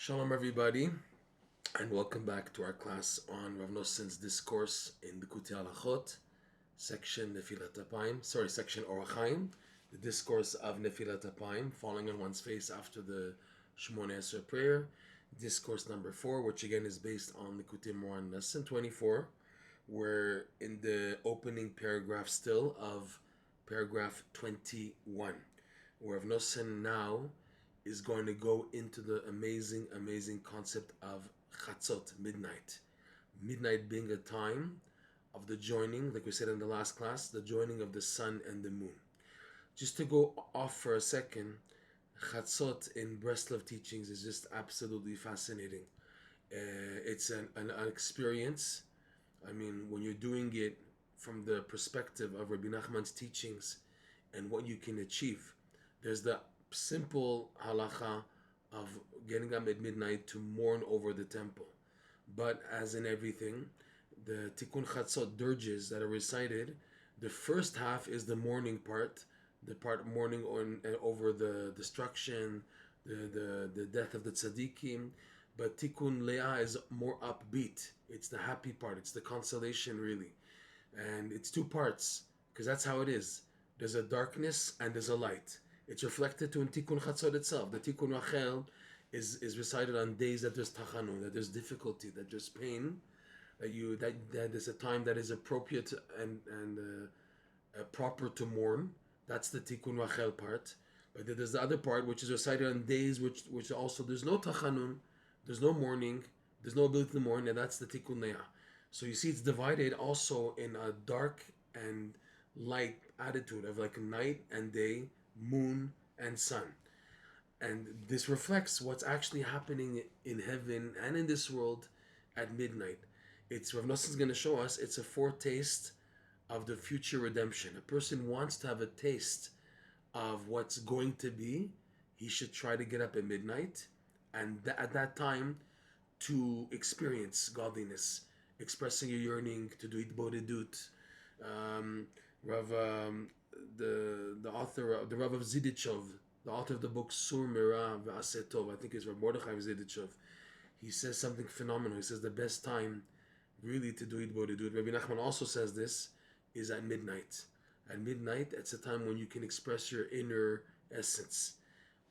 Shalom, everybody, and welcome back to our class on Reb Noson's discourse in Likutey Halakhot, section Nefilat Apayim. Section Orach, the discourse of Nefilat Apayim, falling on one's face after the Shmoneh Esrei prayer. Discourse number 4, which again is based on Likutey Moharan lesson 24. We're in the opening paragraph still of paragraph 21, where Reb Noson now is going to go into the amazing concept of chatzot, midnight. Midnight being a time of the joining, like we said in the last class, the joining of the sun and the moon. Just to go off for a second, chatzot in Breslov teachings is just absolutely fascinating. It's an experience. I mean, when you're doing it from the perspective of Rabbi Nachman's teachings and what you can achieve, there's the simple halacha of getting up at midnight to mourn over the temple. But as in everything, the tikkun chatzot dirges that are recited, the first half is the mourning part, the part mourning over the destruction, the death of the tzaddikim. But tikkun leah is more upbeat. It's the happy part. It's the consolation, really. And it's two parts, because that's how it is. There's a darkness and there's a light. It's reflected to in Tikkun Chatzot itself. The Tikkun Rachel is recited on days that there's tachanun, that there's difficulty, that there's pain, that there's a time that is appropriate and proper to mourn. That's the Tikkun Rachel part. But then there's the other part which is recited on days which also there's no tachanun, there's no mourning, there's no ability to mourn, and that's the Tikkun Leah. So you see it's divided also in a dark and light attitude of like night and day, moon and sun. And this reflects what's actually happening in heaven and in this world at midnight. It's Reb Noson's going to show us it's a foretaste of the future redemption. A person wants to have a taste of what's going to be. He should try to get up at midnight and at that time to experience godliness, expressing a yearning to do itbodedut. The author, the Rav of Zidichov, the author of the book Sur Mira V'Asetov, I think it's Rav Mordechai Zidichov. He says something phenomenal. He says the best time really to do itbodedut. Rabbi Nachman also says this is at midnight. At midnight, it's a time when you can express your inner essence.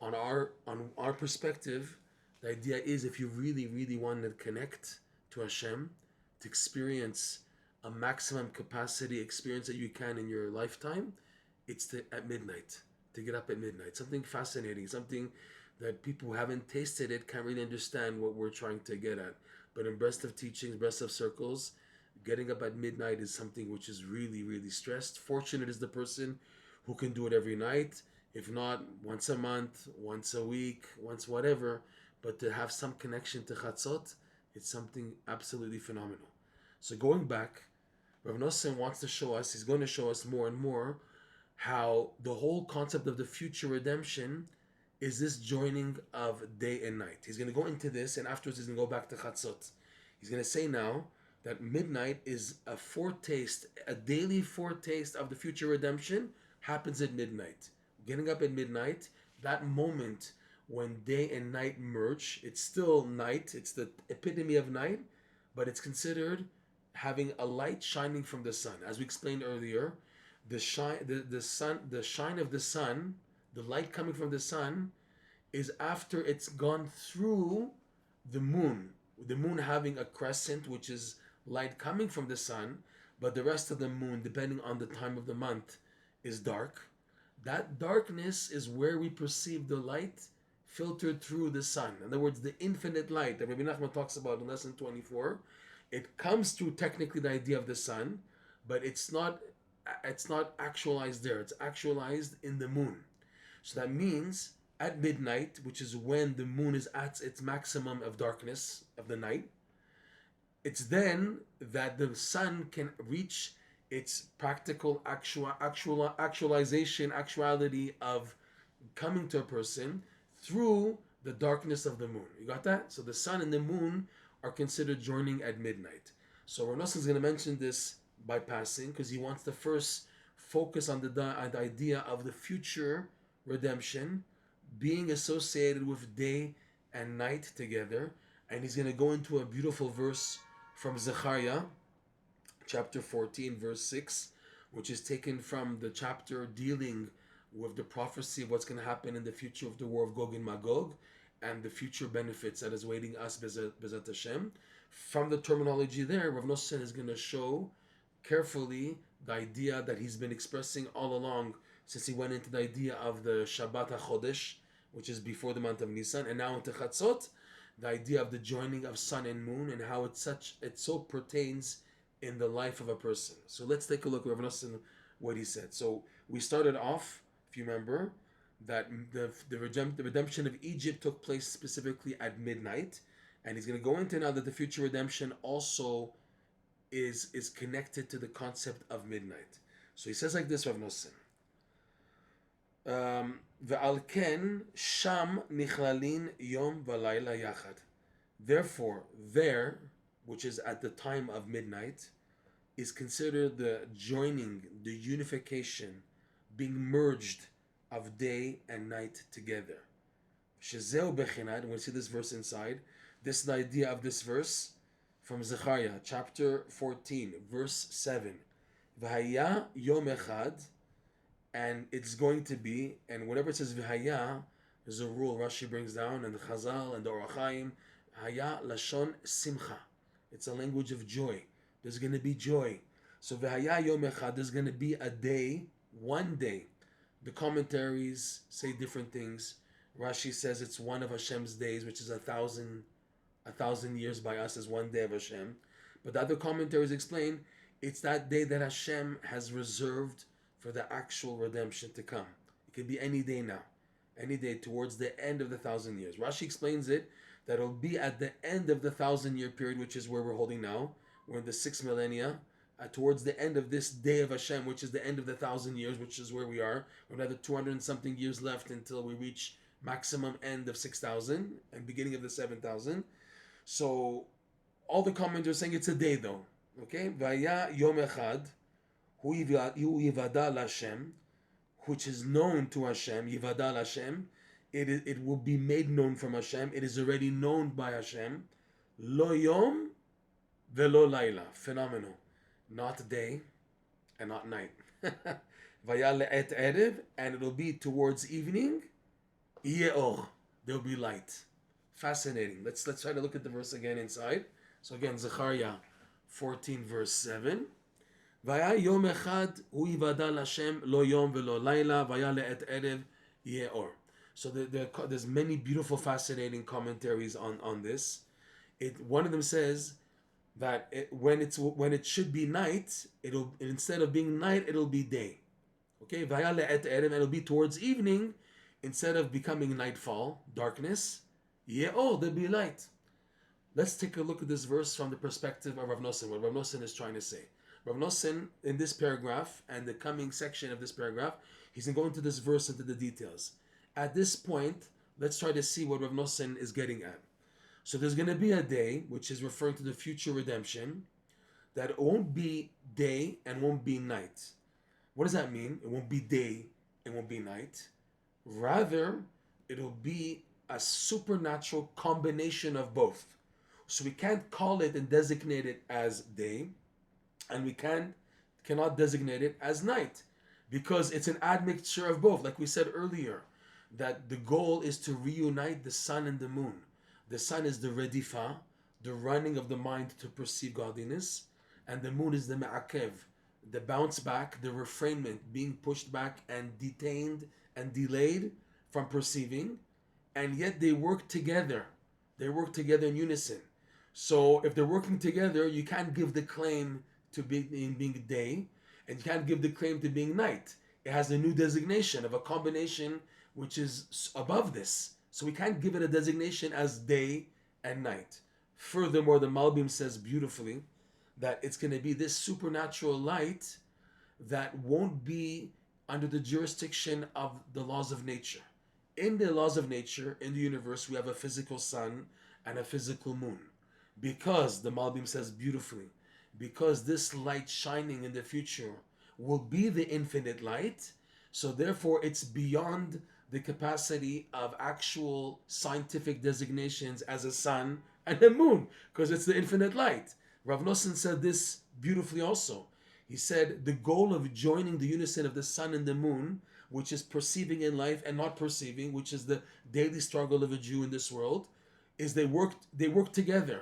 On our perspective, the idea is if you really want to connect to Hashem, to experience a maximum capacity experience that you can in your lifetime, it's at midnight, to get up at midnight. Something fascinating, something that people who haven't tasted it can't really understand what we're trying to get at. But in Breslov teachings, Breslov circles, getting up at midnight is something which is really stressed. Fortunate is the person who can do it every night, if not once a month, once a week, once whatever. But to have some connection to chatzot, it's something absolutely phenomenal. So going back, Reb Noson wants to show us, he's going to show us more and more how the whole concept of the future redemption is this joining of day and night. He's going to go into this, and afterwards he's going to go back to chatzot. He's going to say now that midnight is a foretaste, a daily foretaste of the future redemption happens at midnight. Getting up at midnight, that moment when day and night merge, it's still night, it's the epitome of night, but it's considered having a light shining from the sun. As we explained earlier, the shine of the sun, the light coming from the sun, is after it's gone through the moon. The moon having a crescent, which is light coming from the sun, but the rest of the moon, depending on the time of the month, is dark. That darkness is where we perceive the light filtered through the sun. In other words, the infinite light that Rabbi Nachman talks about in lesson 24, it comes through technically the idea of the sun, but it's not actualized there. It's actualized in the moon. So that means at midnight, which is when the moon is at its maximum of darkness of the night, it's then that the sun can reach its practical actuality of coming to a person through the darkness of the moon. You got that? So the sun and the moon are considered joining at midnight. So Reb Noson is going to mention this by passing because he wants to first focus on the idea of the future redemption being associated with day and night together. And he's going to go into a beautiful verse from Zecharia, chapter 14, verse 6, which is taken from the chapter dealing with the prophecy of what's going to happen in the future of the war of Gog and Magog and the future benefits that is waiting us, Bezat Hashem. From the terminology there, Reb Noson is going to show carefully the idea that he's been expressing all along since he went into the idea of the Shabbat HaChodesh, which is before the month of Nisan, and now into Chatzot, the idea of the joining of sun and moon and how it so pertains in the life of a person. So let's take a look at Reb Noson, what he said. So we started off, if you remember, that the redemption of Egypt took place specifically at midnight, and he's going to go into now that the future redemption also is connected to the concept of midnight. So he says like this, Reb Noson. Ve'al ken sham nichlalin yom v'layla yachad. Therefore, there, which is at the time of midnight, is considered the joining, the unification, being merged of day and night together. Shezeu bechinad, and we see this verse inside. This is the idea of this verse from Zecharia, chapter 14, verse 7. V'haya yom echad, and it's going to be, and whenever it says v'haya, there's a rule Rashi brings down, and the Chazal and the Orach Chaim, haya lashon simcha. It's a language of joy. There's going to be joy. So v'haya yom echad, there's going to be a day, one day. The commentaries say different things. Rashi says it's one of Hashem's days, which is a thousand years by us is one day of Hashem. But the other commentaries explain it's that day that Hashem has reserved for the actual redemption to come. It could be any day now, any day towards the end of the 1,000 years. Rashi explains it that it'll be at the end of the 1,000-year period, which is where we're holding now. We're in the 6 millennia. Towards the end of this day of Hashem, which is the end of the 1,000 years, which is where we are. We have another 200 and something years left until we reach maximum end of 6,000 and beginning of the 7,000. So all the commenters are saying it's a day though. Okay? Vaya yom echad, hu yivada l'Hashem, which is known to Hashem, yivada l'Hashem. It will be made known from Hashem. It is already known by Hashem. Lo yom velo laila. Phenomenal. Not day and not night. Vaya le'et erev, and it'll be towards evening. Yeh or, there'll be light. Fascinating. Let's try to look at the verse again inside. So again, Zecharia 14 verse 7. Vaya yom echad hu yivada l'Hashem lo yom velo laila vaya le'et erev yeh or. So there's many beautiful, fascinating commentaries on this. One of them says that when it should be night, it'll instead of being night, it'll be day. Okay, vaya le'et erev, and it'll be towards evening instead of becoming nightfall, darkness. Yeah, oh, there'll be light. Let's take a look at this verse from the perspective of Reb Noson, what Reb Noson is trying to say. Reb Noson, in this paragraph and the coming section of this paragraph, he's going to go into this verse into the details. At this point, let's try to see what Reb Noson is getting at. So there's going to be a day, which is referring to the future redemption, that won't be day and won't be night. What does that mean? It won't be day and won't be night. Rather, it'll be a supernatural combination of both. So we can't call it and designate it as day, and we cannot designate it as night, because it's an admixture of both. Like we said earlier, that the goal is to reunite the sun and the moon. The sun is the redifa, the running of the mind to perceive godliness, and the moon is the ma'akev, the bounce back, the refrainment, being pushed back and detained and delayed from perceiving, and yet they work together. They work together in unison. So if they're working together, you can't give the claim to being day, and you can't give the claim to being night. It has a new designation of a combination which is above this. So we can't give it a designation as day and night. Furthermore, the Malbim says beautifully that it's going to be this supernatural light that won't be under the jurisdiction of the laws of nature. In the laws of nature, in the universe, we have a physical sun and a physical moon. Because, the Malbim says beautifully, because this light shining in the future will be the infinite light, so therefore it's beyond the capacity of actual scientific designations as a sun and a moon, because it's the infinite light. Reb Noson said this beautifully also. He said the goal of joining the unison of the sun and the moon, which is perceiving in life and not perceiving, which is the daily struggle of a Jew in this world, is they work together.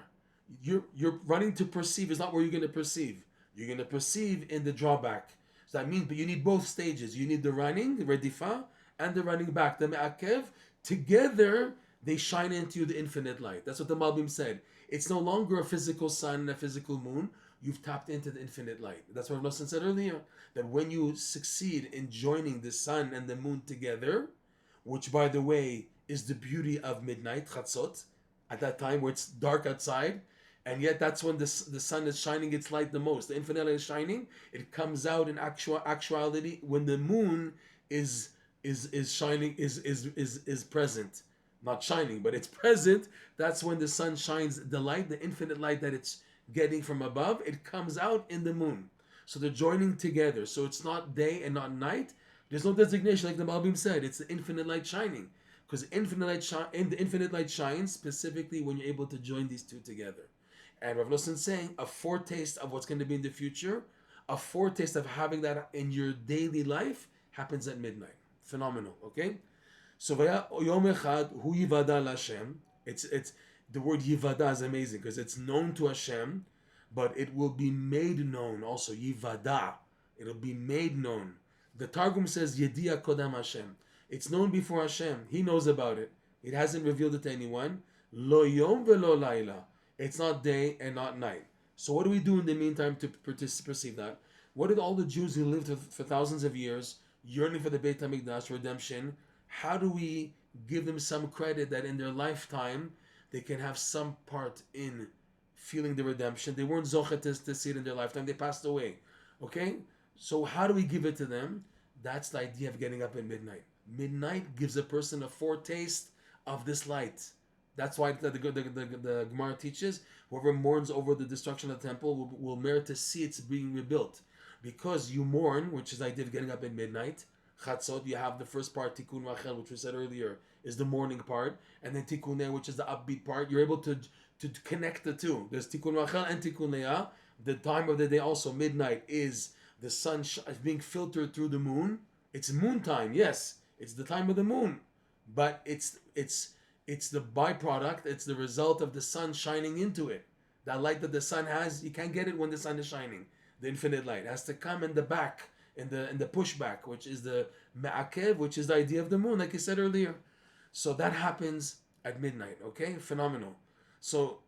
You're running to perceive is not where you're going to perceive. You're going to perceive in the drawback. So that means, but you need both stages. You need the running, the redifa, and the running back, the me'akev. Together, they shine into you the infinite light. That's what the Malbim said. It's no longer a physical sun and a physical moon. You've tapped into the infinite light. That's what Noson said earlier. That when you succeed in joining the sun and the moon together, which, by the way, is the beauty of midnight, chatzot, at that time where it's dark outside, and yet that's when the sun is shining its light the most. The infinite light is shining. It comes out in actuality when the moon is shining, is present. Not shining, but it's present. That's when the sun shines the light, the infinite light that it's getting from above. It comes out in the moon. So they're joining together. So it's not day and not night. There's no designation, like the Malbim said. It's the infinite light shining. Because the infinite light shines specifically when you're able to join these two together. And Reb Noson saying a foretaste of what's going to be in the future, a foretaste of having that in your daily life happens at midnight. Phenomenal, okay? So Yom Echad Hu Yivada Lashem. It's the word Yivada is amazing because it's known to Hashem, but it will be made known also. Yivada. It'll be made known. The Targum says Yediya Kodam Hashem. It's known before Hashem. He knows about it. It hasn't revealed it to anyone. Lo Yom Velo Laila. It's not day and not night. So what do we do in the meantime to perceive that? What did all the Jews who lived for thousands of years, yearning for the Beit HaMikdash redemption, how do we give them some credit that in their lifetime they can have some part in feeling the redemption? They weren't zochet to see it in their lifetime. They passed away. Okay? So how do we give it to them? That's the idea of getting up at midnight. Midnight gives a person a foretaste of this light. That's why the Gemara teaches whoever mourns over the destruction of the temple will merit to see it's being rebuilt. Because you mourn, which is the idea of getting up at midnight. Chatzot, you have the first part, Tikkun Rachel, which we said earlier, is the morning part. And then Tikkun Leah, which is the upbeat part. You're able to connect the two. There's Tikkun Rachel and Tikkun Leah. The time of the day also, midnight, is the sun being filtered through the moon. It's moon time, yes. It's the time of the moon. But it's the byproduct, it's the result of the sun shining into it. That light that the sun has, you can't get it when the sun is shining. The infinite light. It has to come in the back, in the pushback, which is the me'akev, which is the idea of the moon, like I said earlier. So that happens at midnight, okay? Phenomenal. So,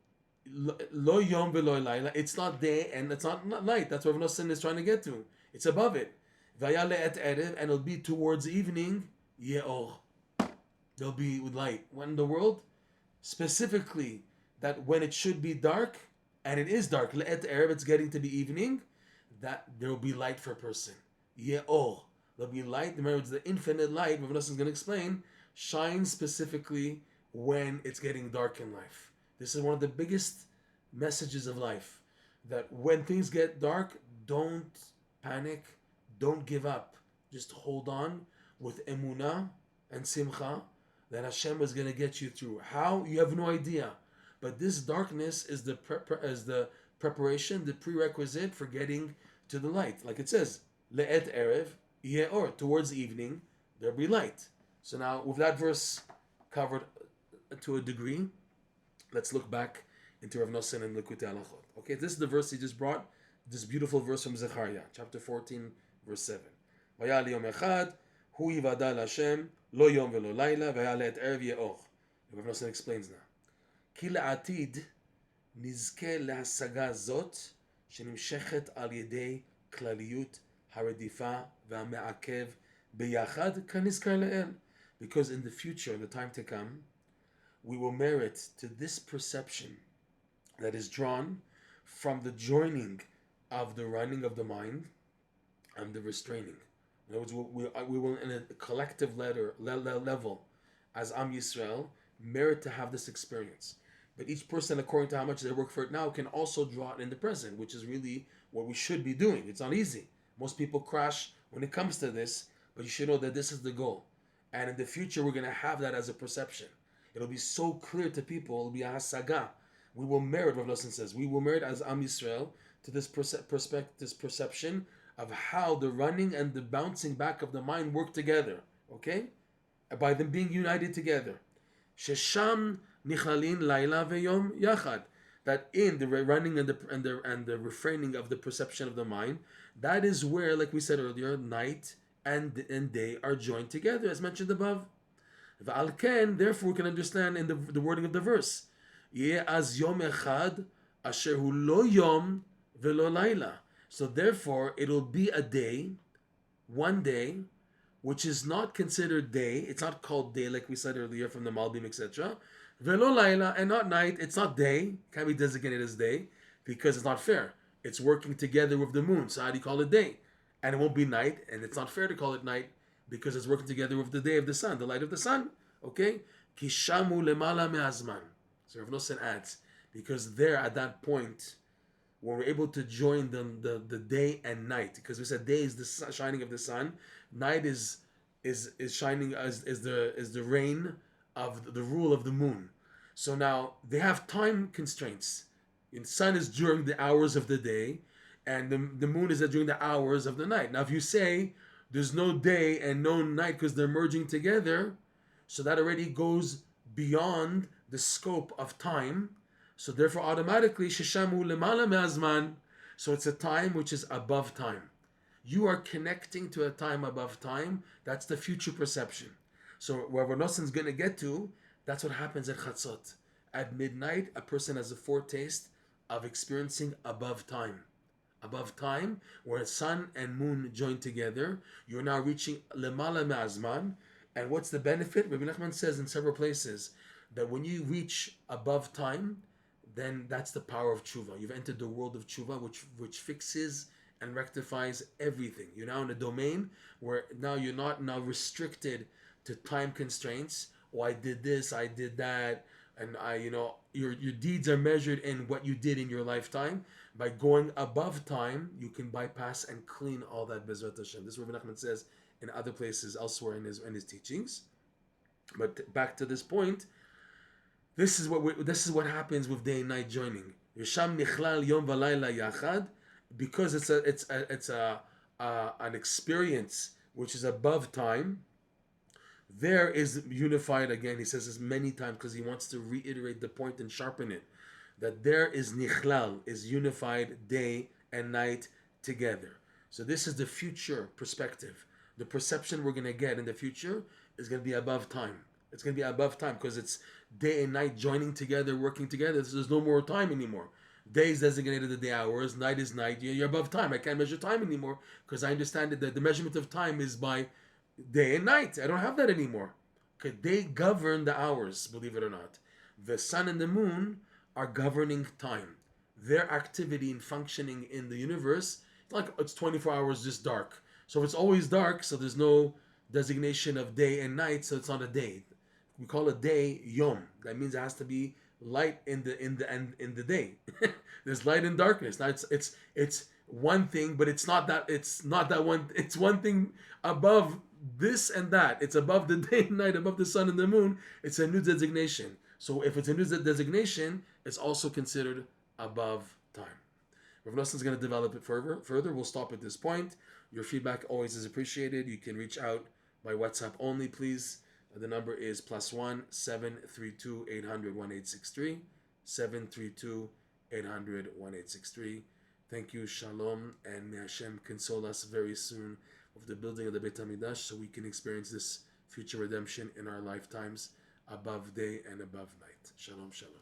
lo yom v'lo layla, it's not day and it's not night. That's what Reb Noson is trying to get to. It's above it. Vayale et erev, and it'll be towards evening, ye'or. There'll be light. When in the world, specifically, that when it should be dark, and it is dark, le'et erev, it's getting to be evening, that there will be light for a person. Ye'or. There'll be light. Remember, it's the infinite light, Reb Noson is going to explain, shines specifically when it's getting dark in life. This is one of the biggest messages of life. That when things get dark, don't panic, don't give up. Just hold on with emunah and simcha that Hashem is going to get you through. How? You have no idea. But this darkness is the preparation, the prerequisite for getting to the light. Like it says, le'et erev ye'or. Towards evening, there'll be light. So now, with that verse covered to a degree, let's look back into Reb Noson and Likutey Halakhot. Okay, this is the verse he just brought. This beautiful verse from Zecharia, chapter 14, verse 7. Vayal yom echad, hu yivada l'Hashem, lo yom velo layla, vayal et erev ye'or. Reb Noson explains now. Ki la'atid nizke lehasaga zot, שנמשכת על ידי כלליות הרדיפה והמעכב ביחד כנזכר לאל. Because in the future, in the time to come, we will merit to this perception that is drawn from the joining of the running of the mind and the restraining. In other words, we will, in a collective level, as Am Yisrael, merit to have this experience. But each person, according to how much they work for it now, can also draw it in the present, which is really what we should be doing. It's not easy. Most people crash when it comes to this, but you should know that this is the goal. And in the future, we're going to have that as a perception. It'll be so clear to people. It'll be a hasaga. We will merit, Reb Noson says, we will merit as Am Yisrael to this this perception of how the running and the bouncing back of the mind work together. Okay? By them being united together. Shesham nichalin laila veyom yachad. That in the running and the refraining of the perception of the mind, that is where, like we said earlier, night and day are joined together, as mentioned above. V'alken, therefore, we can understand in the wording of the verse, Yeh az yom echad asher hu lo yom velo laila. So therefore, it'll be a day, one day, which is not considered day. It's not called day, like we said earlier from the Malbim, etc. Velo laila, and not night. It's not day. Can't be designated as day because it's not fair. It's working together with the moon. So how do you call it day? And it won't be night, and it's not fair to call it night because it's working together with the day of the sun, the light of the sun. Okay? Kishamu lemala me'azman. So Reb Noson adds, because there at that point, when we're able to join the day and night, because we said day is the shining of the sun, night is shining is the reign of the rule of the moon. So now they have time constraints. The sun is during the hours of the day, and the moon is during the hours of the night. Now if you say there's no day and no night because they're merging together, so that already goes beyond the scope of time. So therefore automatically Shishamu lemala me'azman. So it's a time which is above time. You are connecting to a time above time. That's the future perception. So where Reb Noson's going to get to, that's what happens at Chatzot. At midnight, a person has a foretaste of experiencing above time. Above time, where sun and moon join together, you're now reaching lemala me'azman. And what's the benefit? Rabbi Nachman says in several places that when you reach above time, then that's the power of tshuva. You've entered the world of tshuva, which fixes and rectifies everything. You're now in a domain where now you're not now restricted to time constraints. Oh, I did this, I did that, and your deeds are measured in what you did in your lifetime. By going above time, you can bypass and clean all that Bezrat Hashem. This is what Rabbi Nachman says in other places elsewhere in his teachings. But back to this point, this is what happens with day and night joining. Yesham nichlal yom v'layla yachad, because it's an experience which is above time. There is unified again. He says this many times because he wants to reiterate the point and sharpen it. That there is nichlal, is unified day and night together. So this is the future perspective. The perception we're going to get in the future is going to be above time. It's going to be above time because it's day and night joining together, working together. So there's no more time anymore. Day is designated the day hours, night is night. You're above time. I can't measure time anymore because I understand that the measurement of time is by day and night. I don't have that anymore. Okay, they govern the hours, believe it or not. The sun and the moon are governing time. Their activity and functioning in the universe, like it's 24 hours just dark. So if it's always dark, so there's no designation of day and night, so it's not a day. We call a day yom. That means it has to be light in the day. There's light and darkness. Now it's one thing, but it's not that one. It's one thing above this and that. It's above the day and night, above the sun and the moon. It's a new designation. So if it's a new designation, it's also considered above time. Reb Noson is going to develop it further. We'll stop at this point. Your feedback always is appreciated. You can reach out by WhatsApp only, please. The number is +1 732 800 1863 732 800 1863. Thank you, Shalom, and may Hashem console us very soon with the building of the Beit HaMikdash so we can experience this future redemption in our lifetimes above day and above night. Shalom, shalom.